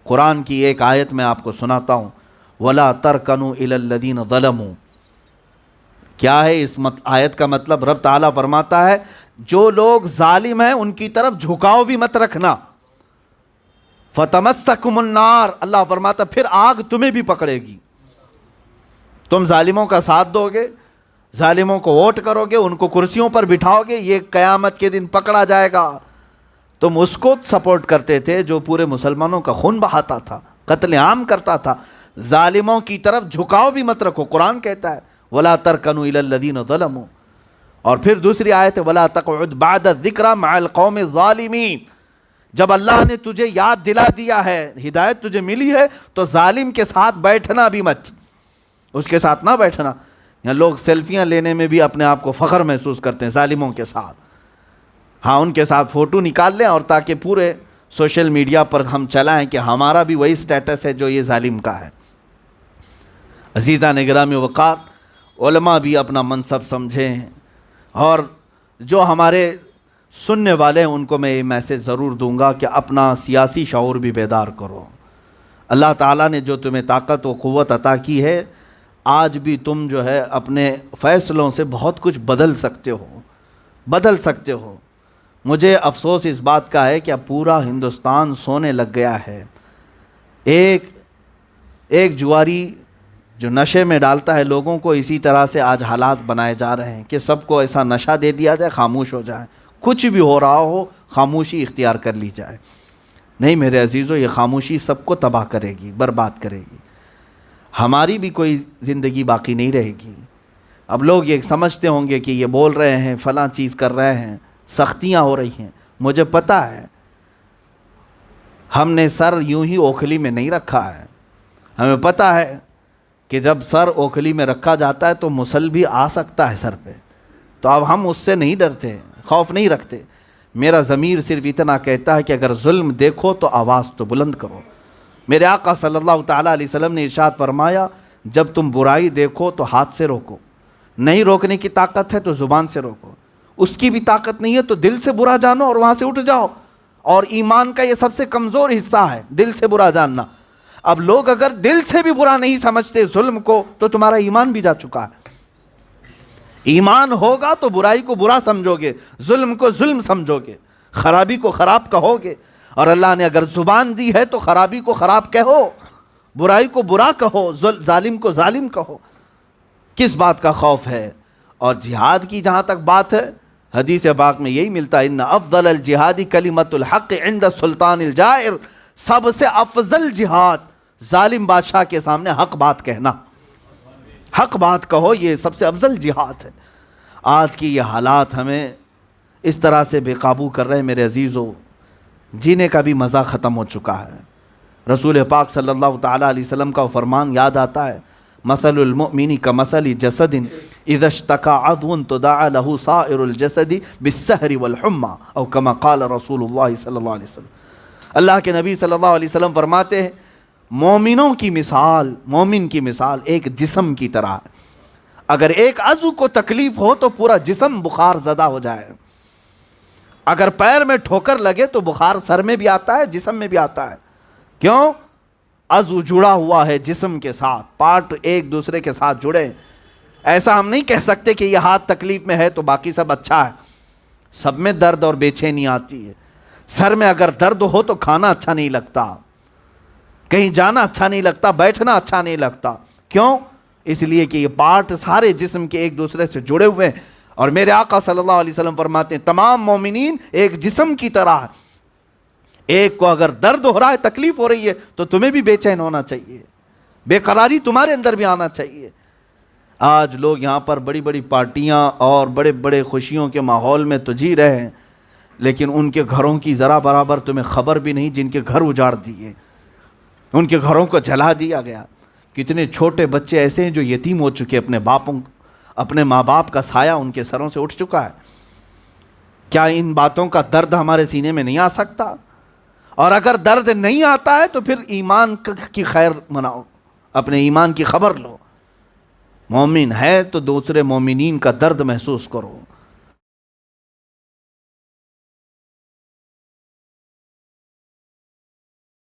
قرآن کی ایک آیت میں آپ کو سناتا ہوں، وَلَا تَرْكَنُوا إِلَى الَّذِينَ ظَلَمُوا۔ کیا ہے اس آیت کا مطلب؟ رب تعالیٰ فرماتا ہے جو لوگ ظالم ہیں ان کی طرف جھکاؤ بھی مت رکھنا۔ فَتَمَسَّكُمُ النَّارِ، اللہ فرماتا پھر آگ تمہیں بھی پکڑے گی۔ تم ظالموں کا ساتھ دو گے، ظالموں کو ووٹ کرو گے، ان کو کرسیوں پر بٹھاؤ گے، یہ قیامت کے دن پکڑا جائے گا۔ تم اس کو سپورٹ کرتے تھے جو پورے مسلمانوں کا خون بہاتا تھا، قتل عام کرتا تھا۔ ظالموں کی طرف جھکاؤ بھی مت رکھو، قرآن کہتا ہے وَلَا تَرْكَنُوا إِلَى الَّذِينَ ظَلَمُوا۔ اور پھر دوسری آیت ہے وَلَا تَقْعُدْ بَعْدَ الذِّكْرَى مَعَ الْقَوْمِ الظَّالِمِينَ۔ جب اللہ نے تجھے یاد دلا دیا ہے، ہدایت تجھے ملی ہے، تو ظالم کے ساتھ بیٹھنا بھی مت، اس کے ساتھ نہ بیٹھنا۔ یہاں لوگ سیلفیاں لینے میں بھی اپنے آپ کو فخر محسوس کرتے ہیں ظالموں کے ساتھ، ہاں ان کے ساتھ فوٹو نکال لیں، اور تاکہ پورے سوشل میڈیا پر ہم چلائیں کہ ہمارا بھی وہی سٹیٹس ہے جو یہ ظالم کا ہے۔ عزیزان گرامی وقار، علماء بھی اپنا منصب سمجھیں، اور جو ہمارے سننے والے ہیں ان کو میں یہ میسج ضرور دوں گا کہ اپنا سیاسی شعور بھی بیدار کرو۔ اللہ تعالیٰ نے جو تمہیں طاقت و قوت عطا کی ہے، آج بھی تم جو ہے اپنے فیصلوں سے بہت کچھ بدل سکتے ہو۔ مجھے افسوس اس بات کا ہے کہ اب پورا ہندوستان سونے لگ گیا ہے۔ ایک جواری جو نشے میں ڈالتا ہے لوگوں کو، اسی طرح سے آج حالات بنائے جا رہے ہیں کہ سب کو ایسا نشہ دے دیا جائے، خاموش ہو جائے، کچھ بھی ہو رہا ہو خاموشی اختیار کر لی جائے۔ نہیں میرے عزیزو، یہ خاموشی سب کو تباہ کرے گی، برباد کرے گی، ہماری بھی کوئی زندگی باقی نہیں رہے گی۔ اب لوگ یہ سمجھتے ہوں گے کہ یہ بول رہے ہیں، فلاں چیز کر رہے ہیں، سختیاں ہو رہی ہیں۔ مجھے پتہ ہے ہم نے سر یوں ہی اوکھلی میں نہیں رکھا ہے، ہمیں پتہ ہے کہ جب سر اوکھلی میں رکھا جاتا ہے تو مسل بھی آ سکتا ہے سر پہ، تو اب ہم اس سے نہیں ڈرتے، خوف نہیں رکھتے۔ میرا ضمیر صرف اتنا کہتا ہے کہ اگر ظلم دیکھو تو آواز تو بلند کرو۔ میرے آقا صلی اللہ تعالیٰ علیہ وسلم نے ارشاد فرمایا جب تم برائی دیکھو تو ہاتھ سے روکو، نہیں روکنے کی طاقت ہے تو زبان سے روکو، اس کی بھی طاقت نہیں ہے تو دل سے برا جانو اور وہاں سے اٹھ جاؤ۔ اور ایمان کا یہ سب سے کمزور حصہ ہے، دل سے برا جاننا۔ اب لوگ اگر دل سے بھی برا نہیں سمجھتے ظلم کو، تو تمہارا ایمان بھی جا چکا ہے۔ ایمان ہوگا تو برائی کو برا سمجھو گے، ظلم کو ظلم سمجھو گے، خرابی کو خراب کہو گے۔ اور اللہ نے اگر زبان دی ہے تو خرابی کو خراب کہو، برائی کو برا کہو، ظالم کو ظالم کہو۔ کس بات کا خوف ہے؟ اور جہاد کی جہاں تک بات ہے، حدیث پاک میں یہی ملتا ہے ان افضل الجہاد کلمۃ الحق عند السلطان الجائر۔ سب سے افضل جہاد ظالم بادشاہ کے سامنے حق بات کہنا، حق بات کہو، یہ سب سے افضل جہاد ہے۔ آج کی یہ حالات ہمیں اس طرح سے بے قابو کر رہے ہیں میرے عزیزو، جینے کا بھی مزہ ختم ہو چکا ہے۔ رسول پاک صلی اللہ تعالیٰ علیہ وسلم کا فرمان یاد آتا ہے مثل المؤمن کمثل جسد اذا اشتکى عضو تداعى له سائر الجسد بالسہر والحمى او کما قال رسول اللہ صلی اللہ علیہ وسلم۔ اللہ کے نبی صلی اللہ علیہ وسلم فرماتے ہیں مومنوں کی مثال، مومن کی مثال ایک جسم کی طرح ہے، اگر ایک عضو کو تکلیف ہو تو پورا جسم بخار زدہ ہو جائے۔ اگر پیر میں ٹھوکر لگے تو بخار سر میں بھی آتا ہے، جسم میں بھی آتا ہے۔ کیوں؟ عضو جڑا ہوا ہے جسم کے ساتھ، پارٹ ایک دوسرے کے ساتھ جڑے۔ ایسا ہم نہیں کہہ سکتے کہ یہ ہاتھ تکلیف میں ہے تو باقی سب اچھا ہے، سب میں درد اور بے چینی آتی ہے۔ سر میں اگر درد ہو تو کھانا اچھا نہیں لگتا، کہیں جانا اچھا نہیں لگتا، بیٹھنا اچھا نہیں لگتا۔ کیوں؟ اس لیے کہ یہ پارٹ سارے جسم کے ایک دوسرے سے جڑے ہوئے ہیں۔ اور میرے آقا صلی اللہ علیہ وسلم فرماتے ہیں تمام مومنین ایک جسم کی طرح ہے، ایک کو اگر درد ہو رہا ہے، تکلیف ہو رہی ہے تو تمہیں بھی بے چین ہونا چاہیے، بے قراری تمہارے اندر بھی آنا چاہیے۔ آج لوگ یہاں پر بڑی بڑی پارٹیاں اور بڑے بڑے خوشیوں کے ماحول میں تو جی رہے ہیں، لیکن ان کے گھروں کی ذرا برابر تمہیں خبر بھی نہیں، جن کے گھر اجاڑ دیے، ان کے گھروں کو جلا دیا گیا۔ کتنے چھوٹے بچے ایسے ہیں جو یتیم ہو چکے، اپنے ماں باپ کا سایہ ان کے سروں سے اٹھ چکا ہے۔ کیا ان باتوں کا درد ہمارے سینے میں نہیں آ سکتا؟ اور اگر درد نہیں آتا ہے تو پھر ایمان کی خیر مناؤ، اپنے ایمان کی خبر لو۔ مومن ہے تو دوسرے مومنین کا درد محسوس کرو۔